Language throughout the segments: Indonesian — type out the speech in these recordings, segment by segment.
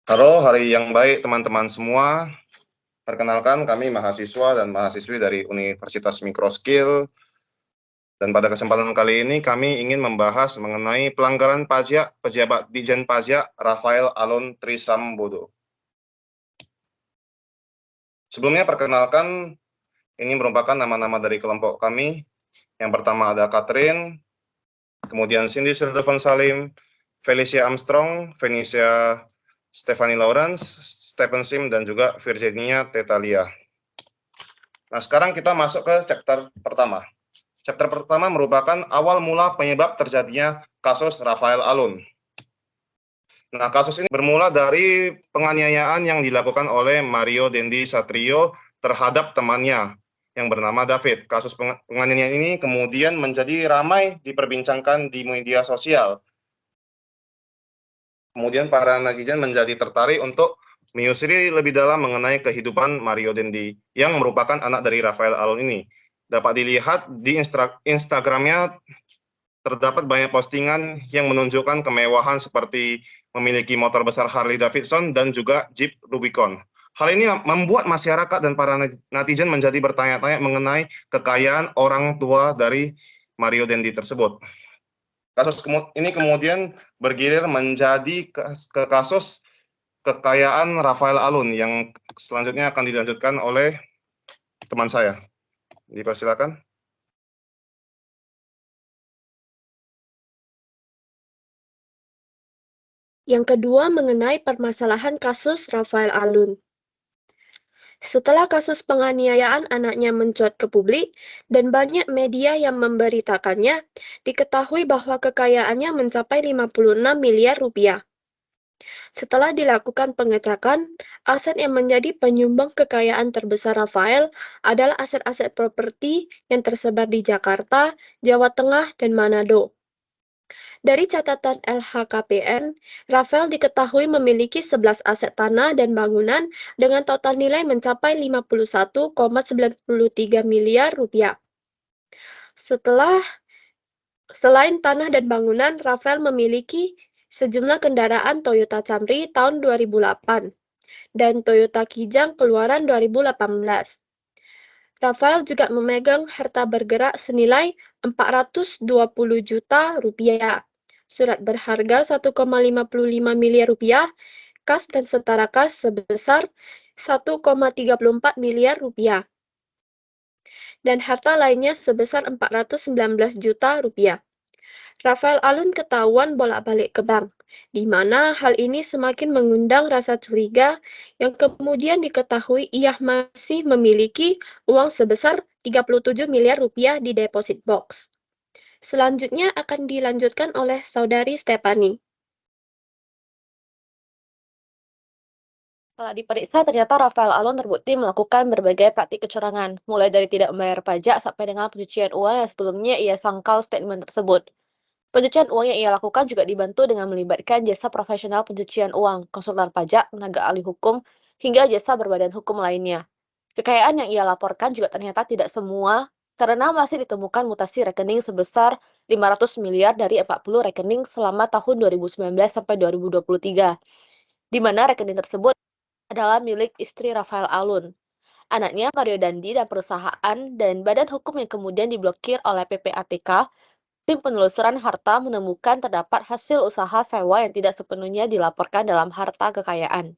Halo, hari yang baik teman-teman semua. Perkenalkan kami mahasiswa dan mahasiswi dari Universitas Microskill. Dan pada kesempatan kali ini kami ingin membahas mengenai pelanggaran pajak pejabat Dijen Pajak Rafael Alun Trisambodo. Sebelumnya perkenalkan, ini merupakan nama-nama dari kelompok kami. Yang pertama ada Catherine, kemudian Cindy Sylvan Salim, Felicia Armstrong, Venetia Stephanie Lawrence, Stephen Sim, dan juga Virginia Tetalia. Nah, sekarang kita masuk ke chapter pertama. Chapter pertama merupakan awal mula penyebab terjadinya kasus Rafael Alun. Nah, kasus ini bermula dari penganiayaan yang dilakukan oleh Mario Dendi Satrio terhadap temannya yang bernama David. Kasus penganiayaan ini kemudian menjadi ramai diperbincangkan di media sosial. Kemudian para netizen menjadi tertarik untuk menyusuri lebih dalam mengenai kehidupan Mario Dendi yang merupakan anak dari Rafael Alun ini. Dapat dilihat di Instagramnya terdapat banyak postingan yang menunjukkan kemewahan seperti memiliki motor besar Harley Davidson dan juga Jeep Rubicon. Hal ini membuat masyarakat dan para netizen menjadi bertanya-tanya mengenai kekayaan orang tua dari Mario Dendi tersebut. Kasus ini kemudian bergilir menjadi kasus kekayaan Rafael Alun yang selanjutnya akan dilanjutkan oleh teman saya. Dipersilakan. Yang kedua mengenai permasalahan kasus Rafael Alun. Setelah kasus penganiayaan anaknya mencuat ke publik dan banyak media yang memberitakannya, diketahui bahwa kekayaannya mencapai 56 miliar rupiah. Setelah dilakukan pengecekan, aset yang menjadi penyumbang kekayaan terbesar Rafael adalah aset-aset properti yang tersebar di Jakarta, Jawa Tengah, dan Manado. Dari catatan LHKPN, Rafael diketahui memiliki 11 aset tanah dan bangunan dengan total nilai mencapai 51,93 miliar rupiah. Selain tanah dan bangunan, Rafael memiliki sejumlah kendaraan Toyota Camry tahun 2008 dan Toyota Kijang keluaran 2018. Rafael juga memegang harta bergerak senilai 420 juta rupiah, surat berharga 1,55 miliar rupiah, kas dan setara kas sebesar 1,34 miliar rupiah, dan harta lainnya sebesar 419 juta rupiah. Rafael Alun ketahuan bolak-balik ke bank, di mana hal ini semakin mengundang rasa curiga yang kemudian diketahui ia masih memiliki uang sebesar 37 miliar rupiah di deposit box. Selanjutnya akan dilanjutkan oleh saudari Stephanie. Setelah diperiksa, ternyata Rafael Alun terbukti melakukan berbagai praktik kecurangan, mulai dari tidak membayar pajak sampai dengan pencucian uang yang sebelumnya ia sangkal statement tersebut. Pencucian uang yang ia lakukan juga dibantu dengan melibatkan jasa profesional pencucian uang, konsultan pajak, tenaga ahli hukum, hingga jasa berbadan hukum lainnya. Kekayaan yang ia laporkan juga ternyata tidak semua, karena masih ditemukan mutasi rekening sebesar 500 miliar dari 40 rekening selama tahun 2019 sampai 2023, di mana rekening tersebut adalah milik istri Rafael Alun, anaknya Mario Dandi, dan perusahaan dan badan hukum yang kemudian diblokir oleh PPATK. Tim penelusuran harta menemukan terdapat hasil usaha sewa yang tidak sepenuhnya dilaporkan dalam harta kekayaan.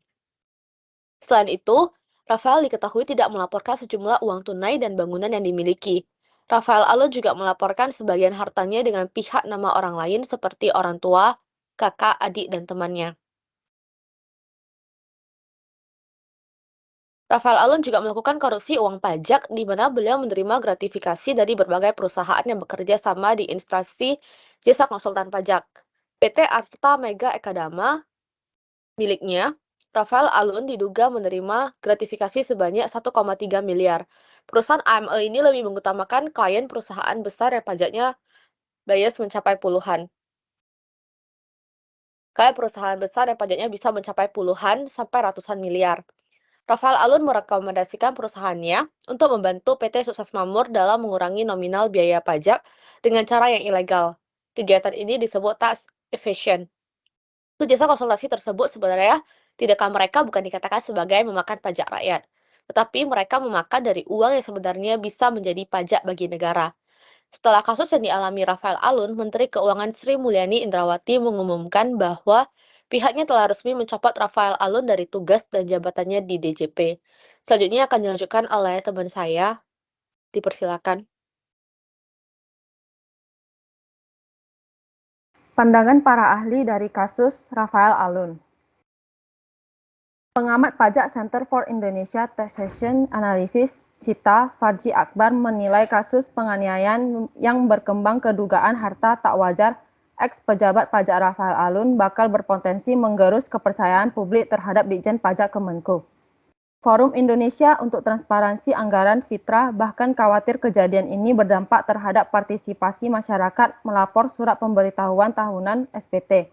Selain itu, Rafael diketahui tidak melaporkan sejumlah uang tunai dan bangunan yang dimiliki. Rafael Alun juga melaporkan sebagian hartanya dengan pihak nama orang lain seperti orang tua, kakak, adik, dan temannya. Rafael Alun juga melakukan korupsi uang pajak, di mana beliau menerima gratifikasi dari berbagai perusahaan yang bekerja sama di instansi jasa konsultan pajak. PT Arta Mega Ekadama, miliknya, Rafael Alun diduga menerima gratifikasi sebanyak 1,3 miliar. Perusahaan AME ini lebih mengutamakan klien perusahaan besar yang pajaknya bias mencapai puluhan. Klien perusahaan besar yang pajaknya bisa mencapai puluhan sampai ratusan miliar. Rafael Alun merekomendasikan perusahaannya untuk membantu PT Sukses Makmur dalam mengurangi nominal biaya pajak dengan cara yang ilegal. Kegiatan ini disebut tax evasion. Jasa konsultasi tersebut sebenarnya Tindakan mereka bukan dikatakan sebagai memakan pajak rakyat, tetapi mereka memakan dari uang yang sebenarnya bisa menjadi pajak bagi negara. Setelah kasus yang dialami Rafael Alun, Menteri Keuangan Sri Mulyani Indrawati mengumumkan bahwa pihaknya telah resmi mencopot Rafael Alun dari tugas dan jabatannya di DJP. Selanjutnya akan dilanjutkan oleh teman saya. Dipersilakan. Pandangan para ahli dari kasus Rafael Alun. Pengamat pajak Center for Indonesia Taxation Analysis, CITA, Farji Akbar menilai kasus penganiayaan yang berkembang ke dugaan harta tak wajar ex-pejabat pajak Rafael Alun bakal berpotensi menggerus kepercayaan publik terhadap Ditjen Pajak Kemenko. Forum Indonesia untuk Transparansi Anggaran Fitra bahkan khawatir kejadian ini berdampak terhadap partisipasi masyarakat melapor surat pemberitahuan tahunan SPT.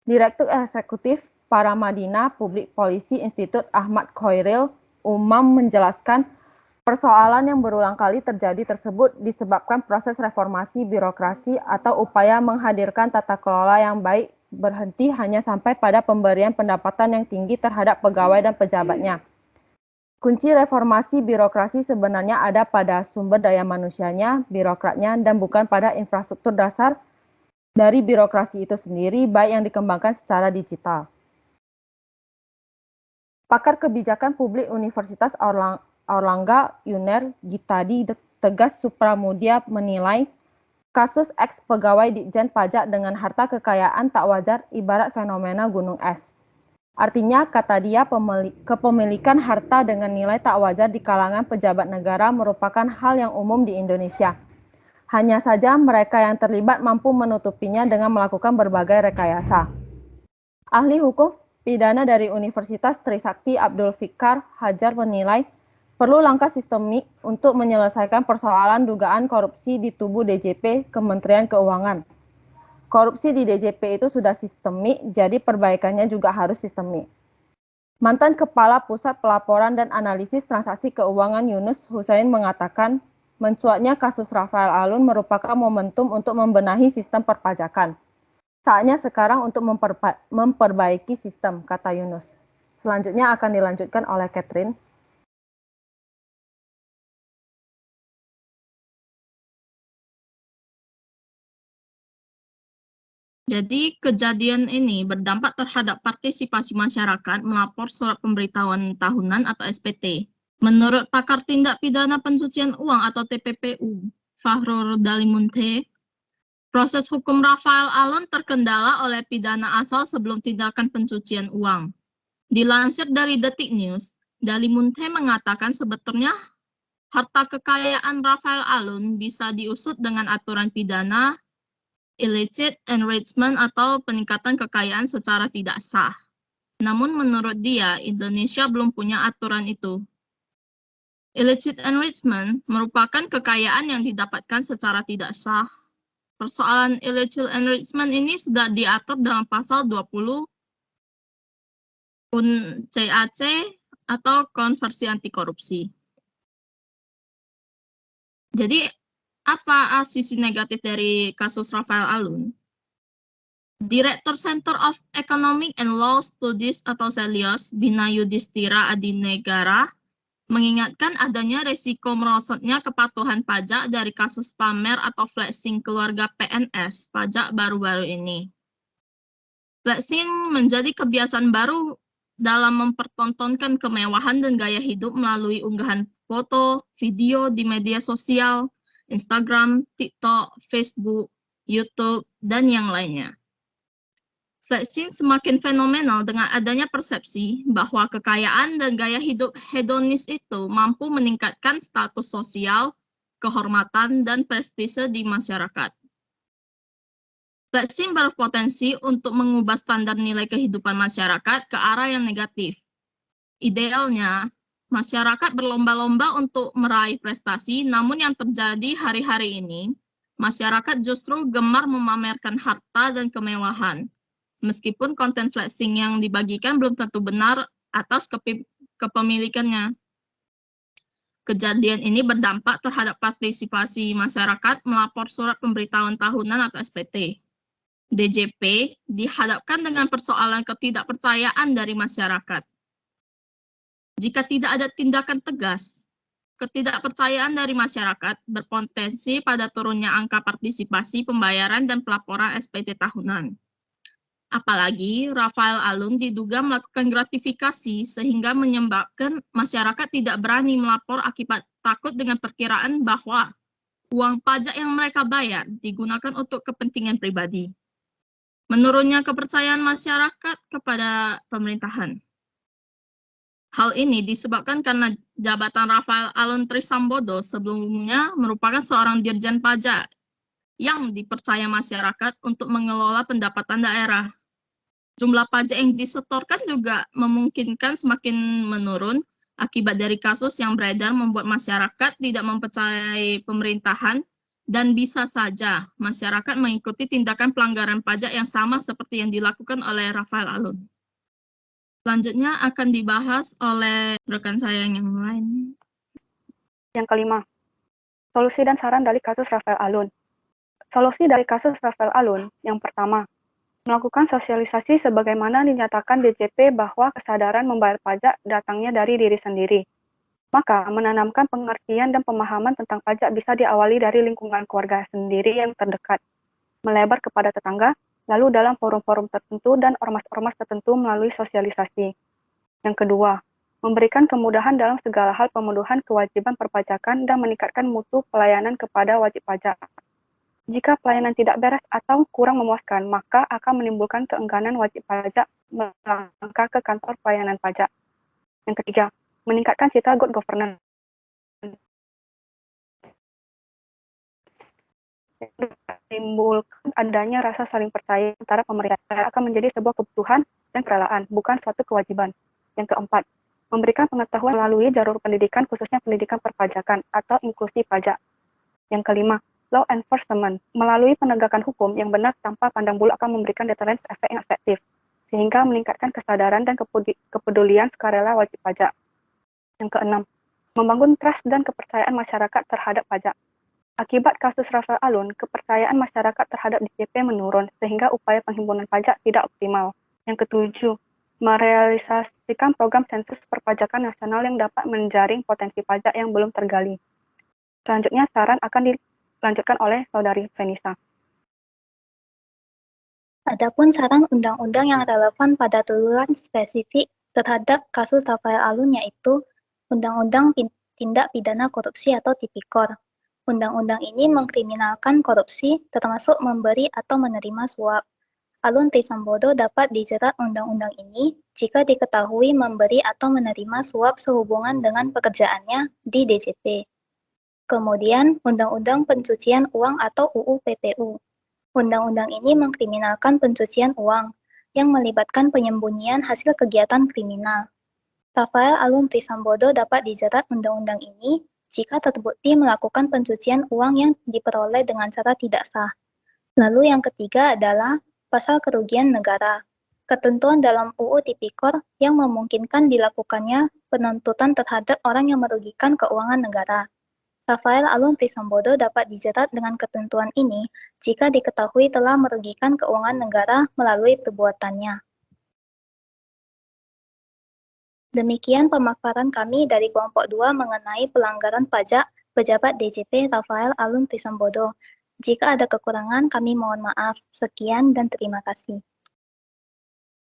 Direktur Eksekutif Paramadina Publik Polisi Institut Ahmad Khoiril Umam menjelaskan persoalan yang berulang kali terjadi tersebut disebabkan proses reformasi birokrasi atau upaya menghadirkan tata kelola yang baik berhenti hanya sampai pada pemberian pendapatan yang tinggi terhadap pegawai dan pejabatnya. Kunci reformasi birokrasi sebenarnya ada pada sumber daya manusianya, birokratnya, dan bukan pada infrastruktur dasar dari birokrasi itu sendiri, baik yang dikembangkan secara digital. Pakar Kebijakan Publik Universitas Airlangga Yuner Gitadi Tegas Supramudia menilai kasus ex-pegawai Ditjen Pajak dengan harta kekayaan tak wajar ibarat fenomena gunung es. Artinya, kata dia, kepemilikan harta dengan nilai tak wajar di kalangan pejabat negara merupakan hal yang umum di Indonesia. Hanya saja mereka yang terlibat mampu menutupinya dengan melakukan berbagai rekayasa. Ahli hukum pidana dari Universitas Trisakti Abdul Fikar Hajar menilai perlu langkah sistemik untuk menyelesaikan persoalan dugaan korupsi di tubuh DJP Kementerian Keuangan. Korupsi di DJP itu sudah sistemik, jadi perbaikannya juga harus sistemik. Mantan Kepala Pusat Pelaporan dan Analisis Transaksi Keuangan Yunus Hussein mengatakan, mencuatnya kasus Rafael Alun merupakan momentum untuk membenahi sistem perpajakan. Saatnya sekarang untuk memperbaiki sistem, kata Yunus. Selanjutnya akan dilanjutkan oleh Catherine. Jadi, kejadian ini berdampak terhadap partisipasi masyarakat melapor surat pemberitahuan tahunan atau SPT. Menurut pakar tindak pidana pencucian uang atau TPPU, Fahrul Dalimunte, proses hukum Rafael Alun terkendala oleh pidana asal sebelum tindakan pencucian uang. Dilansir dari Detik News, Dalimunte mengatakan sebetulnya harta kekayaan Rafael Alun bisa diusut dengan aturan pidana illicit enrichment atau peningkatan kekayaan secara tidak sah. Namun menurut dia, Indonesia belum punya aturan itu. Illicit enrichment merupakan kekayaan yang didapatkan secara tidak sah. Persoalan illicit enrichment ini sudah diatur dalam pasal 20 CAC atau konversi anti korupsi. Jadi, apa sisi negatif dari kasus Rafael Alun? Direktur Center of Economic and Law Studies atau CELIOS, Bina Yudhistira Adinegara, mengingatkan adanya resiko merosotnya kepatuhan pajak dari kasus pamer atau flexing keluarga PNS pajak baru-baru ini. Flexing menjadi kebiasaan baru dalam mempertontonkan kemewahan dan gaya hidup melalui unggahan foto, video di media sosial, Instagram, TikTok, Facebook, YouTube, dan yang lainnya. Flexing semakin fenomenal dengan adanya persepsi bahwa kekayaan dan gaya hidup hedonis itu mampu meningkatkan status sosial, kehormatan, dan prestise di masyarakat. Flexing berpotensi untuk mengubah standar nilai kehidupan masyarakat ke arah yang negatif. Idealnya, masyarakat berlomba-lomba untuk meraih prestasi, namun yang terjadi hari-hari ini, masyarakat justru gemar memamerkan harta dan kemewahan. Meskipun konten flexing yang dibagikan belum tentu benar atas kepemilikannya. Kejadian ini berdampak terhadap partisipasi masyarakat melapor surat pemberitahuan tahunan atau SPT. DJP dihadapkan dengan persoalan ketidakpercayaan dari masyarakat. Jika tidak ada tindakan tegas, ketidakpercayaan dari masyarakat berpotensi pada turunnya angka partisipasi pembayaran dan pelaporan SPT tahunan. Apalagi Rafael Alun diduga melakukan gratifikasi sehingga menyebabkan masyarakat tidak berani melapor akibat takut dengan perkiraan bahwa uang pajak yang mereka bayar digunakan untuk kepentingan pribadi. Menurunnya kepercayaan masyarakat kepada pemerintahan. Hal ini disebabkan karena jabatan Rafael Alun Trisambodo sebelumnya merupakan seorang dirjen pajak yang dipercaya masyarakat untuk mengelola pendapatan daerah. Jumlah pajak yang disetorkan juga memungkinkan semakin menurun akibat dari kasus yang beredar membuat masyarakat tidak mempercayai pemerintahan dan bisa saja masyarakat mengikuti tindakan pelanggaran pajak yang sama seperti yang dilakukan oleh Rafael Alun. Selanjutnya akan dibahas oleh rekan saya yang lain. Yang kelima, solusi dan saran dari kasus Rafael Alun. Solusi dari kasus Rafael Alun, yang pertama, melakukan sosialisasi sebagaimana dinyatakan DJP bahwa kesadaran membayar pajak datangnya dari diri sendiri. Maka, menanamkan pengertian dan pemahaman tentang pajak bisa diawali dari lingkungan keluarga sendiri yang terdekat, melebar kepada tetangga, lalu dalam forum-forum tertentu dan ormas-ormas tertentu melalui sosialisasi. Yang kedua, memberikan kemudahan dalam segala hal pemenuhan kewajiban perpajakan dan meningkatkan mutu pelayanan kepada wajib pajak. Jika pelayanan tidak beres atau kurang memuaskan, maka akan menimbulkan keengganan wajib pajak melangkah ke kantor pelayanan pajak. Yang ketiga, meningkatkan citra good governance. Menimbulkan adanya rasa saling percaya antara pemerintah akan menjadi sebuah kebutuhan dan kerelaan, bukan suatu kewajiban. Yang keempat, memberikan pengetahuan melalui jalur pendidikan, khususnya pendidikan perpajakan atau inklusi pajak. Yang kelima, law enforcement, melalui penegakan hukum yang benar tanpa pandang bulu akan memberikan deterrence efek yang efektif, sehingga meningkatkan kesadaran dan kepedulian sukarela wajib pajak. Yang keenam, membangun trust dan kepercayaan masyarakat terhadap pajak. Akibat kasus Rafael Alun, kepercayaan masyarakat terhadap DJP menurun, sehingga upaya penghimpunan pajak tidak optimal. Yang ketujuh, merealisasikan program sensus perpajakan nasional yang dapat menjaring potensi pajak yang belum tergali. Selanjutnya, saran akan dilanjutkan oleh Saudari Venisa. Adapun saran undang-undang yang relevan pada turunan spesifik terhadap kasus Rafael Alun yaitu Undang-Undang Tindak Pidana Korupsi atau Tipikor. Undang-undang ini mengkriminalkan korupsi termasuk memberi atau menerima suap. Alun Trisambodo dapat dijerat undang-undang ini jika diketahui memberi atau menerima suap sehubungan dengan pekerjaannya di DJP. Kemudian, Undang-Undang Pencucian Uang atau UU PPU. Undang-undang ini mengkriminalkan pencucian uang yang melibatkan penyembunyian hasil kegiatan kriminal. Rafael Alun Trisambodo dapat dijerat undang-undang ini jika terbukti melakukan pencucian uang yang diperoleh dengan cara tidak sah. Lalu yang ketiga adalah pasal kerugian negara. Ketentuan dalam UU Tipikor yang memungkinkan dilakukannya penuntutan terhadap orang yang merugikan keuangan negara. Rafael Alun Trisambodo dapat dijerat dengan ketentuan ini jika diketahui telah merugikan keuangan negara melalui perbuatannya. Demikian pemaparan kami dari kelompok 2 mengenai pelanggaran pajak pejabat DJP Rafael Alun Trisambodo. Jika ada kekurangan, kami mohon maaf. Sekian dan terima kasih.